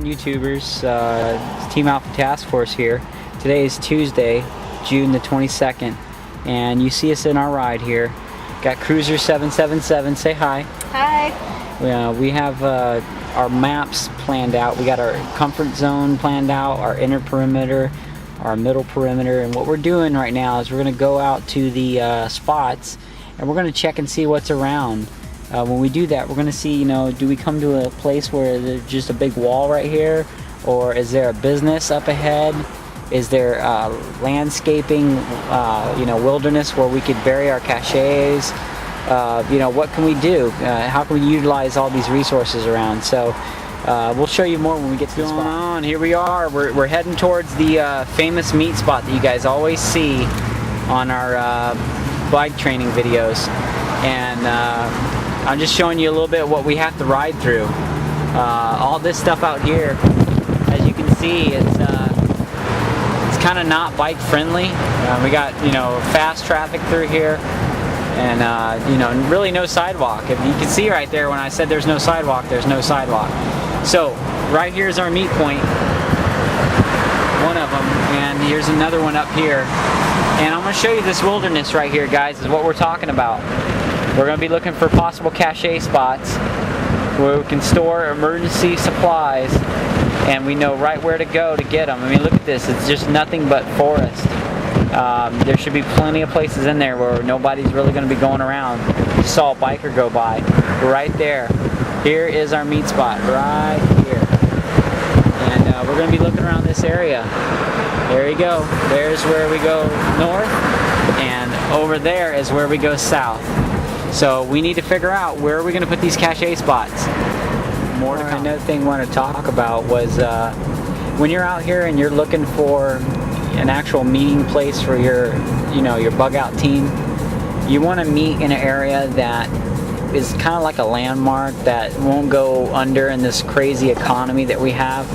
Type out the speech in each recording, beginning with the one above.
YouTubers, Team Alpha Task Force here. Today is Tuesday, June the 22nd, and you see us in our ride here. Got Cruiser 777, say hi. Hi. We have our maps planned out. We got our comfort zone planned out, our inner perimeter, our middle perimeter, and what we're doing right now is we're going to go out to the spots and we're going to check and see what's around. When we do that, we're going to see, do we come to a place where there's just a big wall right here, or is there a business up ahead? Is there landscaping, wilderness where we could bury our caches? What can we do? How can we utilize all these resources around? So we'll show you more when we get to the spot. What's going on? Here we are. We're heading towards the famous meat spot that you guys always see on our bike training videos. And I'm just showing you a little bit of what we have to ride through. All this stuff out here, as you can see, it's kind of not bike friendly. We got fast traffic through here, and really no sidewalk. If you can see right there, when I said there's no sidewalk, there's no sidewalk. So right here is our meet point, one of them, and here's another one up here. And I'm going to show you this wilderness right here, guys, is what we're talking about. We're going to be looking for possible cache spots where we can store emergency supplies, and we know right where to go to get them. I mean, look at this. It's just nothing but forest. There should be plenty of places in there where nobody's really going to be going around. Just saw a biker go by. Right there. Here is our meet spot, right here. And we're going to be looking around this area. There you go. There's where we go north, and over there is where we go south. So we need to figure out where are we going to put these cache spots. More to come. Another thing I want to talk about was when you're out here and you're looking for an actual meeting place for your bug out team, you want to meet in an area that is kind of like a landmark that won't go under in this crazy economy that we have.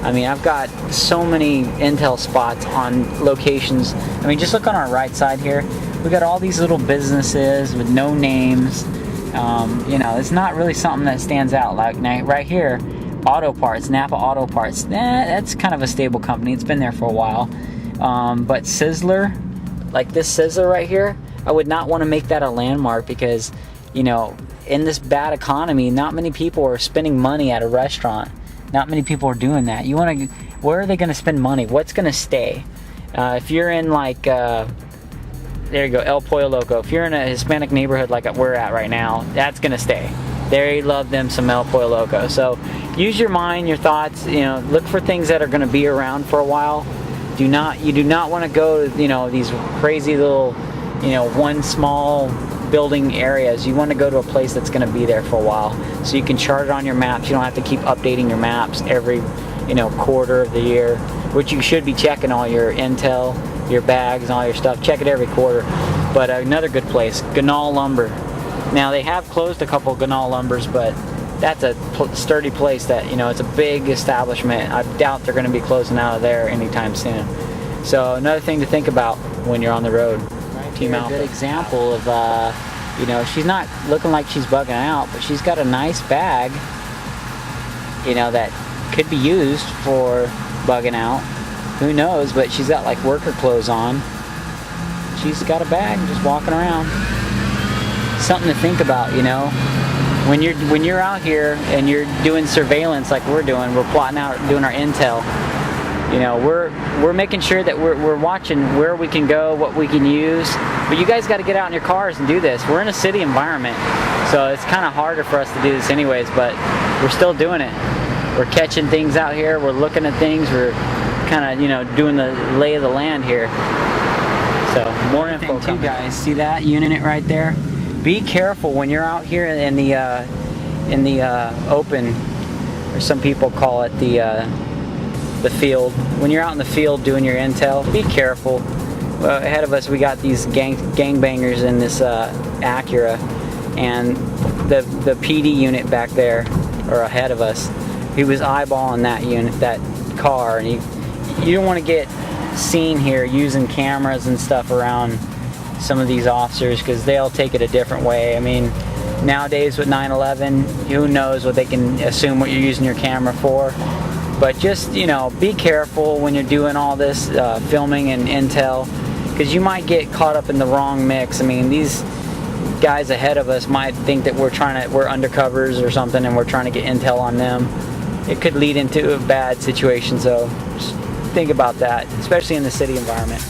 I mean, I've got so many intel spots on locations. I mean, just look on our right side here. We got all these little businesses with no names. It's not really something that stands out. Like right here, Auto Parts, Napa Auto Parts. That's kind of a stable company. It's been there for a while. But Sizzler, like this Sizzler right here, I would not want to make that a landmark because, in this bad economy, not many people are spending money at a restaurant. Not many people are doing that. Where are they going to spend money? What's going to stay? If you're in like, there you go, El Pollo Loco. If you're in a Hispanic neighborhood like we're at right now, that's going to stay. They love them some El Pollo Loco. So use your mind, your thoughts. Look for things that are going to be around for a while. You do not want to go to these crazy little one small building areas. You want to go to a place that's going to be there for a while, so you can chart it on your maps. You don't have to keep updating your maps every quarter of the year, which you should be checking all your intel, your bags, and all your stuff. Check it every quarter. But another good place, Ganal Lumber. Now they have closed a couple of Ganal Lumbers, but that's a sturdy place that it's a big establishment. I doubt they're going to be closing out of there anytime soon. So another thing to think about when you're on the road. Team Alpha. A good example of she's not looking like she's bugging out, but she's got a nice bag that could be used for bugging out. Who knows? But she's got like worker clothes on. She's got a bag just walking around. Something to think about. When you're out here and you're doing surveillance like we're doing, we're plotting out, doing our intel. We're making sure that we're watching where we can go, what we can use. But you guys got to get out in your cars and do this. We're in a city environment, so it's kind of harder for us to do this anyways, but we're still doing it. We're catching things out here. We're looking at things. We're kind of, doing the lay of the land here. So more info too, guys. See that unit right there? Be careful when you're out here in the open, or some people call it the field. When you're out in the field doing your intel, be careful. Ahead of us, we got these gangbangers in this Acura, and the PD unit back there, or ahead of us, he was eyeballing that unit, that car, and you don't want to get seen here using cameras and stuff around some of these officers, because they'll take it a different way. I mean, nowadays with 9/11, who knows what they can assume what you're using your camera for. But just, you know, be careful when you're doing all this filming and intel, because you might get caught up in the wrong mix. I mean, these guys ahead of us might think that we're undercovers or something and we're trying to get intel on them. It could lead into a bad situation, so just think about that, especially in the city environment.